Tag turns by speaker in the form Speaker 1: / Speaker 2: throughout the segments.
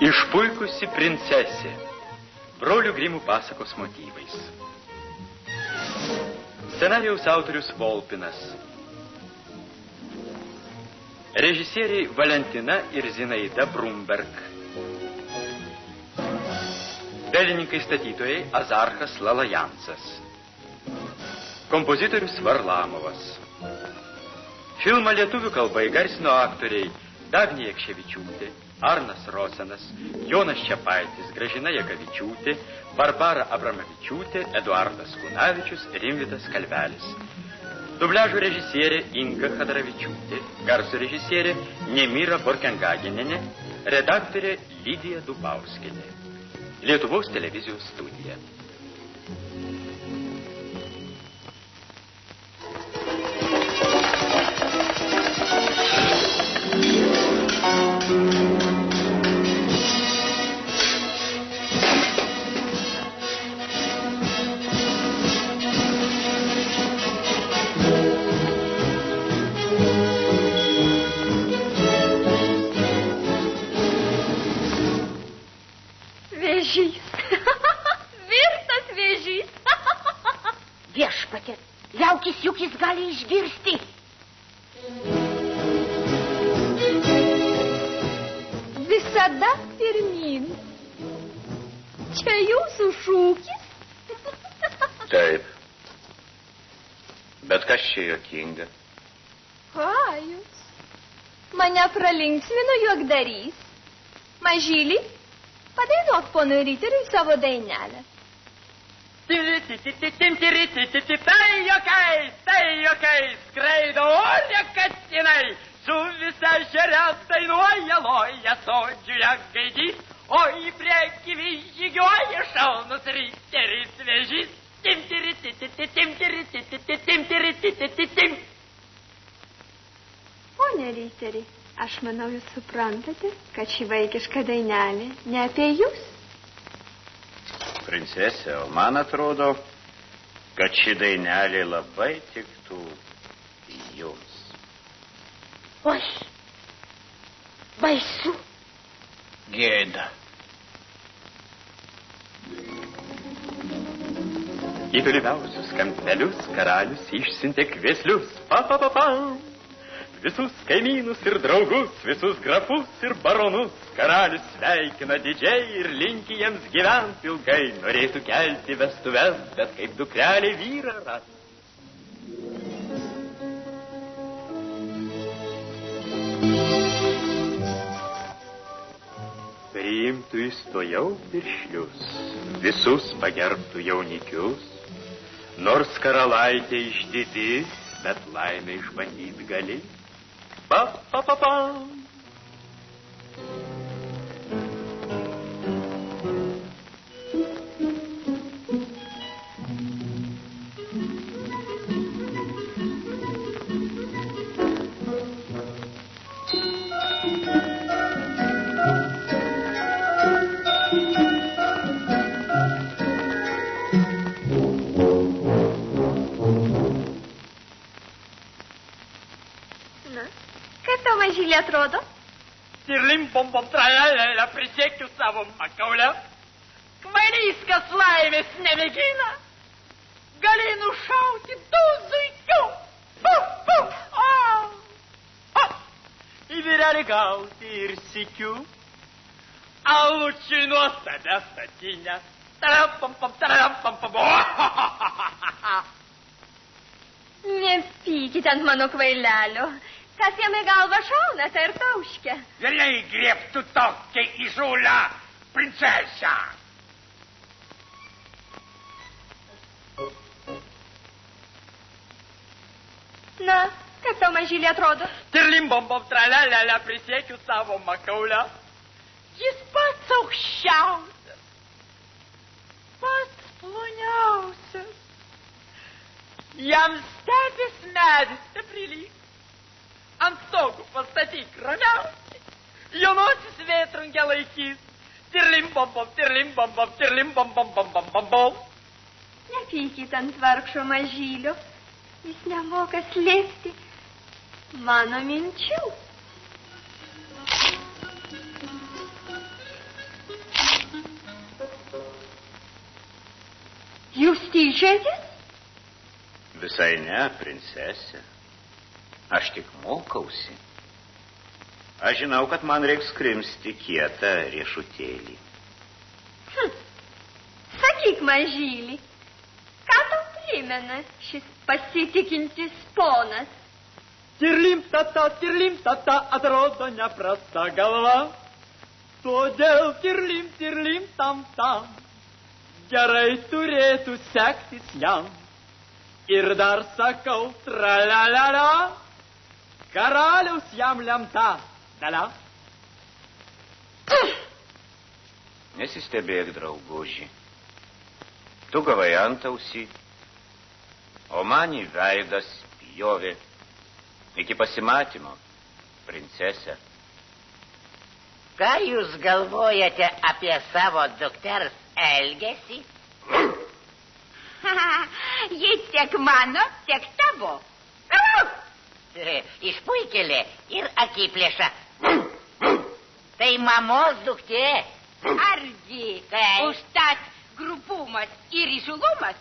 Speaker 1: Išpuikusi princesė. Brolių Grimų pasakos motyvais. Scenarijaus autorius Volpinas. Režisieriai Valentina ir Zinaida Brumberg. Dailininkai statytojai Azarchas Lalajansas. Kompozitorius Varlamovas. Filmą lietuvių kalba įgarsino aktoriai Dagnė Jakševičiūtė, Arnas Rosenas, Jonas Čepaitis, Gražina Jagavičiūtė, Barbara Abramavičiūtė, Eduardas Kunavičius, Rimvydas Kalvelis. Dubliažo režisierė Inga Chadaravičiūtė, garso režisierė Nemira Borkengaginenė, redaktorė Lidija Dubauskienė. Lietuvos televizijos studija.
Speaker 2: Išgirsti. Visada pirmin. Čia jūsų šūkis?
Speaker 3: Taip. Bet kas čia juokinga?
Speaker 2: Ką jūs? Mane pralinksmino juokdarys. Mažylį, padainuok ponui Riteriui savo dainelę.
Speaker 4: Tai jokiais, skraido ore katinai, su visa žere dainuoja, loja sodžiuje gaidys, o į priekį žygiuoja šaunus riteris vežys.
Speaker 2: Pone Riteri, aš manau, jūs suprantate, kad ši vaikiška dainelė ne apie jūs.
Speaker 3: Princesė, o man atrodo, kad ši dainelė labai tiktų jums.
Speaker 2: Oi, baisu.
Speaker 3: Gėda.
Speaker 1: Į tolimiausius kampelius karalius išsiuntė kvieslius. Pa. Visus kaimynus ir draugus, visus grafus ir baronus karalius sveikina didžiai ir linki jiems gyvent ilgai. Norėtų kelti vestuves, bet kaip dukrelė vyrą ras. Priimtų įstojau piršlius, visus pagerbtų jaunikius, nors karalaitė išdidi, bet laimę išbandyt gali. Pa.
Speaker 2: Mažylė atrodo?
Speaker 4: Tirlim bom tralalala, prisiekiu savo makaulę. Kvailyskas laimės nemėgina. Gali nušauti du zuikių. Į vyrelį gauti ir sykių. Alučiui nuostabę statinę. Tarampam.
Speaker 2: Nepykite ant mano kvailelio. Kas jam į galvą šauna, tai ir tauškia.
Speaker 4: Vėliai griebtų tokia įžūlę princesę.
Speaker 2: Na, kaip tau mažylė atrodo?
Speaker 4: Tirlimbom tralalala, prisiekiu savo makaulę. Jis pats aukščiausias, pats ploniausias. Jam stebis medis neprilygs. Ant stogų pastatyk ramiausiai. Jaunosis vėtrungė laikys. Tirlimbom.
Speaker 2: Nepykit ant vargšo mažylio. Jis nemoka slėpti mano minčių. Jūs tyčiatės?
Speaker 3: Visai ne, princesė. Aš tik mokausi. Aš žinau, kad man reiks krimsti kietą riešutėlį.
Speaker 2: Sakyk, mažylį, ką tau primena šis pasitikintis ponas?
Speaker 1: Tirlim-tata, atrodo neprasta galva. Todėl tirlim, tam-tam. Gerai turėtų sektis jam. Ir dar sakau, tra-la-la-la, karaliaus jam lemta, dalia.
Speaker 3: Nesistebėk, drauguži. Tu gavai antausį, o man į veidą spjovė. Iki pasimatymo, princesė.
Speaker 5: Ką jūs galvojate apie savo dukters elgesį?
Speaker 2: Ji tiek mano, tiek tavo.
Speaker 5: Išpuikėlė ir akiplėša. Tai mamos duktė.
Speaker 2: Argi, užtat grubumas ir įžulumas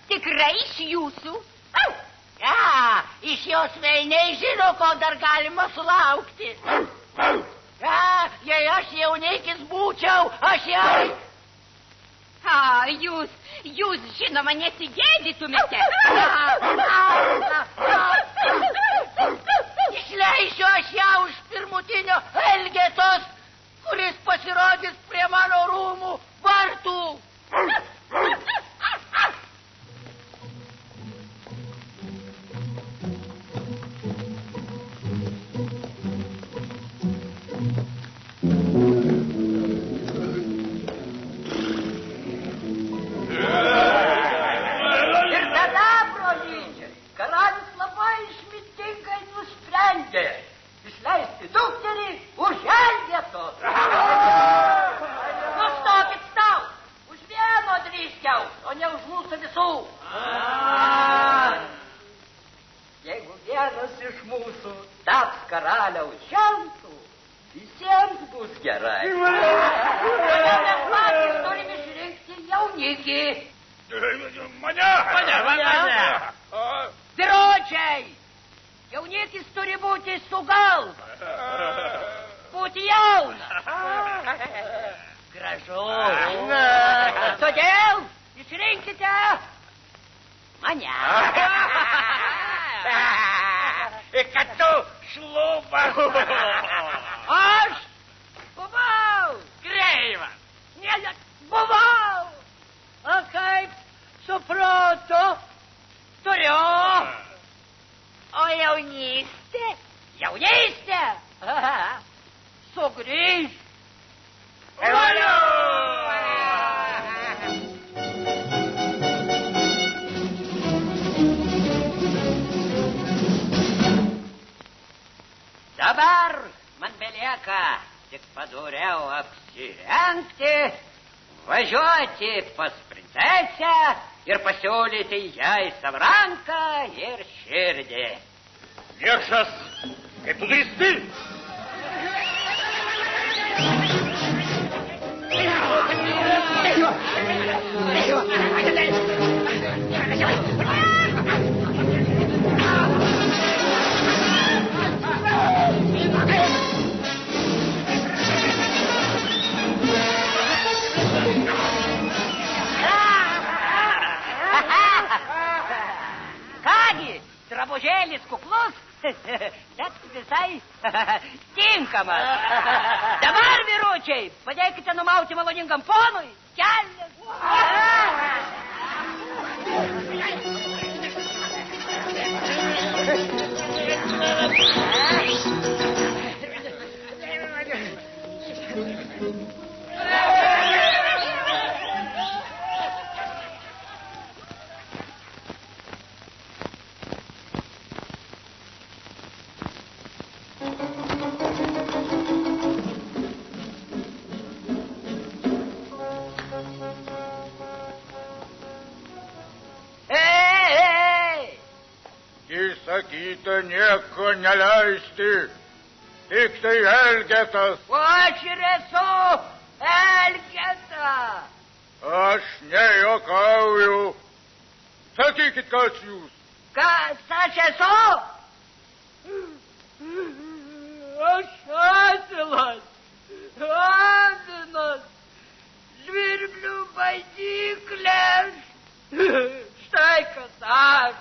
Speaker 2: tikrai iš jūsų.
Speaker 5: Iš jos velniai žino, ko dar galima sulaukti. Jei aš jaunikis būčiau, aš jau...
Speaker 2: Jūs žinoma nesigėdytumėte.
Speaker 5: Išleisiu aš ją už pirmutinio Elgetos, kuris pasirodys prie mano rūmų vartų.
Speaker 4: Išleisti dukterį už Elgetos. Nustokit tau, už vieno drįskiau, o ne už mūsų visų. Jeigu vienas iš mūsų taps karaliaus žentu, visiems bus gerai. Mes patys turim išrinkti jaunikį. Mane. Vyručiai! Jaunikis turi būti su galva. Būti jaunas. Gražu. Todėl išrinkite mane.
Speaker 3: Kad tu šlubas.
Speaker 4: Aš buvau
Speaker 3: Kreivas.
Speaker 4: Buvau. O kaip suprato, turiu.
Speaker 5: O jaunystė?
Speaker 4: Jaunystė? Sugrįž. Dabar man belieka tik padoriau apsirengti, važiuoti pas princesę ir pasiūlyti jai savo ranką ir širdį.
Speaker 3: Niekšas, kaip tu drįsti?
Speaker 4: Kągi, drabužėlis kuklus, bet visai tinkamas. Dabar, vyručiai, padėkite numauti maloningam ponui kelnes.
Speaker 3: Įsakyta nieko neleisti, tik tai Elgetas.
Speaker 4: O aš ir esu Elgeta.
Speaker 6: Aš nejuokauju. Sakykit, kas jūs?
Speaker 5: Kas aš esu?
Speaker 4: Aš asilas, avinas,
Speaker 5: Žvirblių baidyklės.
Speaker 4: štai kas aš.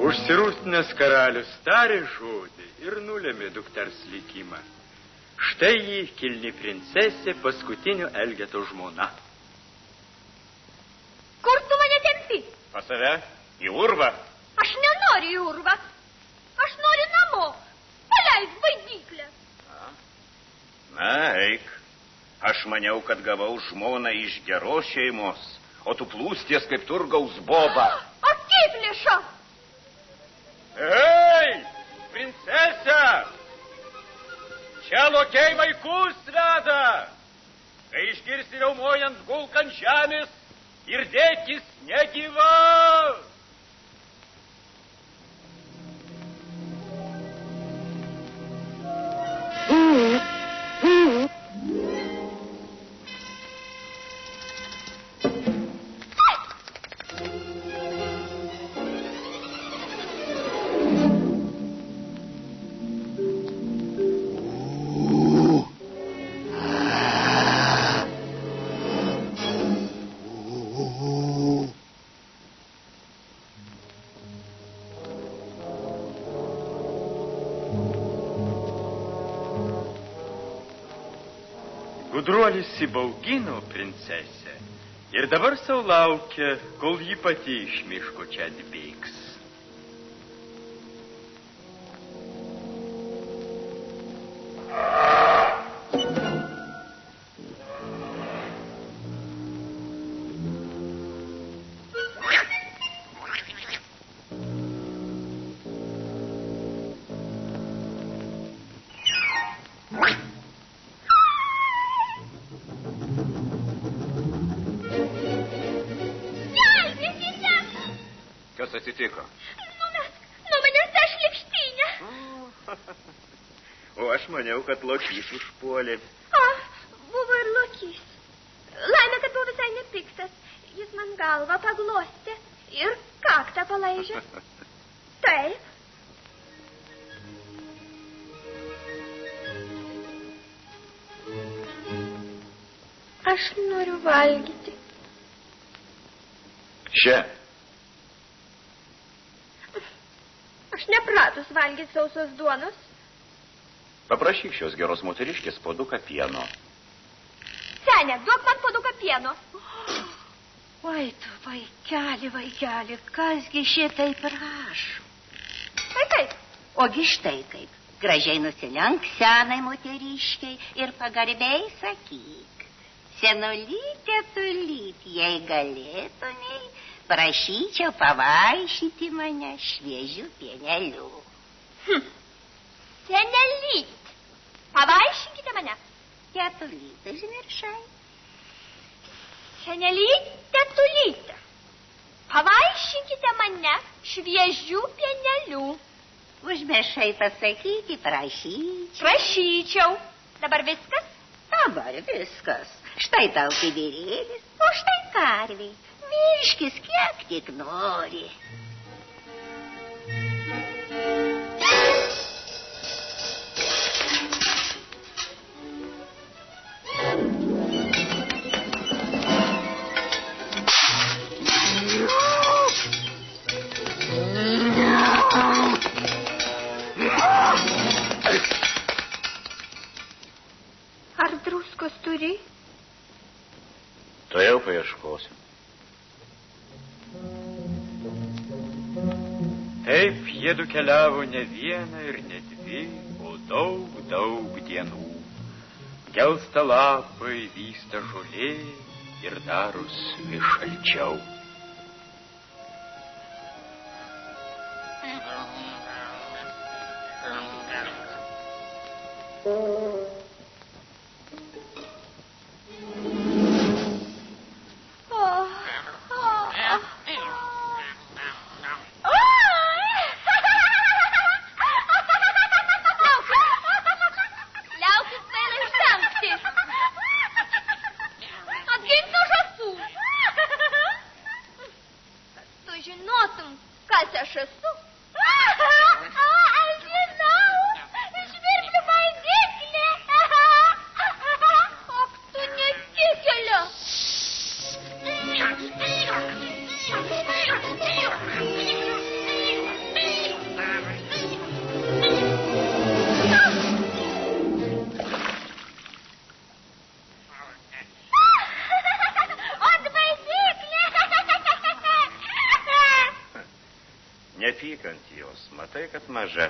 Speaker 1: Užsirūstinęs karalius tarė žodį ir nulėmė dukters likimą. Štai jį kilni princesė, paskutinio Elgeto žmona.
Speaker 2: Kur tu mane tempi?
Speaker 3: Pas save? Į urvą?
Speaker 2: Aš nenoriu į urvą. Aš noriu namo. Paleisk baidyklę.
Speaker 3: Na, eik. Aš maniau, kad gavau žmoną iš geros šeimos, o tu plūsties kaip turgaus boba.
Speaker 2: Akiplėša!
Speaker 1: Ei, princesė! Čia lokiai vaikus veda. Kai išgirsi riaumojant gulk ant žemės ir dėkis negyva. Gudruolis įbaugino princesę ir dabar sau laukia, kol ji pati iš miško čia atbėgs.
Speaker 3: Atsitiko.
Speaker 2: Nuo manęs ta šlykštynė.
Speaker 3: O aš maniau, kad lokys užpuolė.
Speaker 2: Buvo ir lokys. Laimė, kad buvo visai nepiktas. Jis man galvą paglostė ir kaktą palaižė. Taip. Aš noriu valgyti.
Speaker 3: Čia.
Speaker 2: Aš nepratus valgyti sausos duonos.
Speaker 3: Paprašyk šios geros moteriškės puoduką pieno.
Speaker 2: Senė, duok man puoduką pieno.
Speaker 5: Oi, tu vaikeli, kasgi šitaip prašo?
Speaker 2: Tai kaip?
Speaker 5: Ogi štai kaip. Gražiai nusilenk senai moteriškiai ir pagarbiai sakyk. Senulytė, tulyt, jei galėtumei, prašyčiau pavaišyti mane šviežių pienelių.
Speaker 2: Senelyt, pavaišinkite mane.
Speaker 5: Tetulytė, žmiršai.
Speaker 2: Senelyt, tetulytė, pavaišinkite mane šviežių pienelių.
Speaker 5: Užmiršai pasakyti, prašyčiau.
Speaker 2: Prašyčiau. Dabar viskas?
Speaker 5: Dabar viskas. Štai tau kibirėlis, o štai karviai. Virškis kiek tik nori.
Speaker 2: Ar druskos turi?
Speaker 3: To jau paieškosiu.
Speaker 1: Taip jiedu keliavo ne vieną ir ne dvi, o daug dienų. Gelsta lapai, vysta žolė ir daros vis šalčiau.
Speaker 3: nepyk ant jos, matai, kad maža.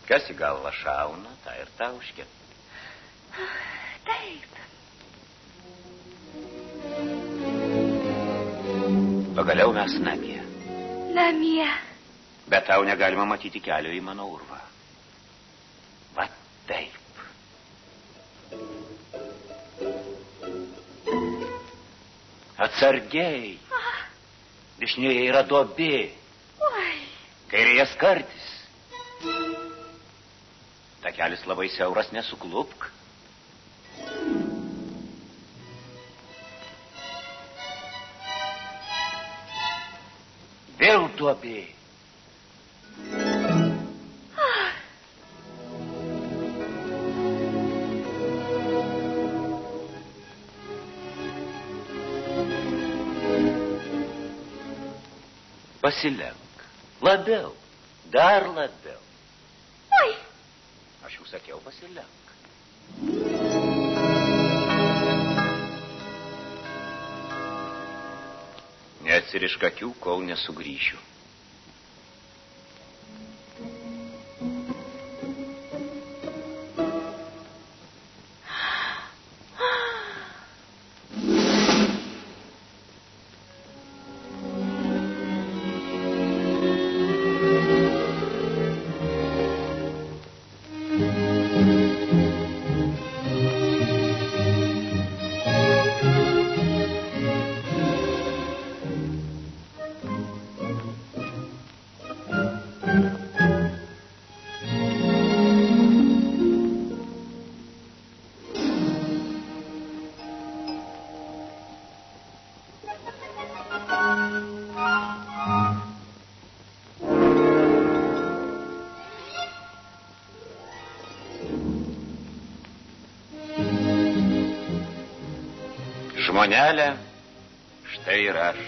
Speaker 3: Kas į galvą šauna, tą ir tauškia.
Speaker 2: Taip.
Speaker 3: Pagaliau mes namie.
Speaker 2: Namie.
Speaker 3: Bet tau negalima matyti kelio į mano urvą. Va taip. Atsargiai. Dešinėje yra duobė.
Speaker 2: Oi.
Speaker 3: Kairėje skartis. Takelis labai siauras, nesuklupk. Vėl duobė. Pasilenk. Labiau. Dar labiau.
Speaker 2: Oi.
Speaker 3: Aš jau sakiau, pasilenk. Neatsirišk akių, kol nesugrįšiu. Žmonelė, štai ir aš.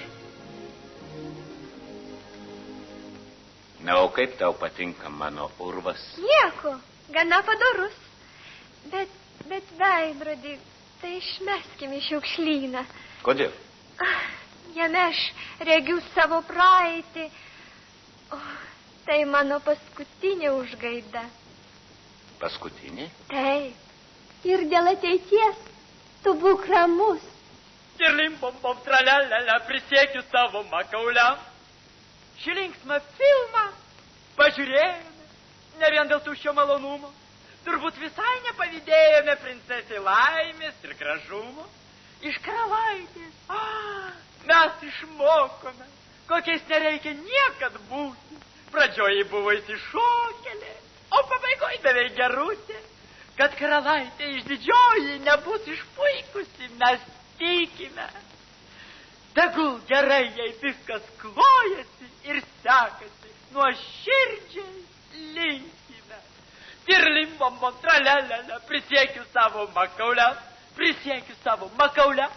Speaker 3: Na, o kaip tau patinka mano urvas?
Speaker 2: Nieko, gana padorus. Bet veidrodį, tai išmeskim į šiukšlyną.
Speaker 3: Kodėl?
Speaker 2: Jame aš regiu savo praeitį. Tai mano paskutinė užgaida.
Speaker 3: Paskutinė?
Speaker 2: Taip. Ir dėl ateities tu būk ramus.
Speaker 4: Tirlim-bom-bom, tra-la-la-la, prisiekiu savo makauliam. Šį linksmą filmą pažiūrėjome, ne vien dėl tuščio malonumo. Turbūt visai nepavydėjome princesei laimės ir gražumo. Iš karalaitės, mes išmokome, kokiais nereikia niekad būti. Pradžioje buvo įsišokėlė, o pabaigoj beveik gerutė. Kad karalaitė išdidžioji nebus išpuikusi, mes tikime. Tegul gerai jai viskas klojasi ir sekasi, nuoširdžiai linkime. Tirlim-bom-bom, tra-la-la-la, prisiekiu savo makauliam,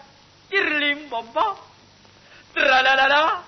Speaker 4: tirlim-bom-bom, tra-la-la-la.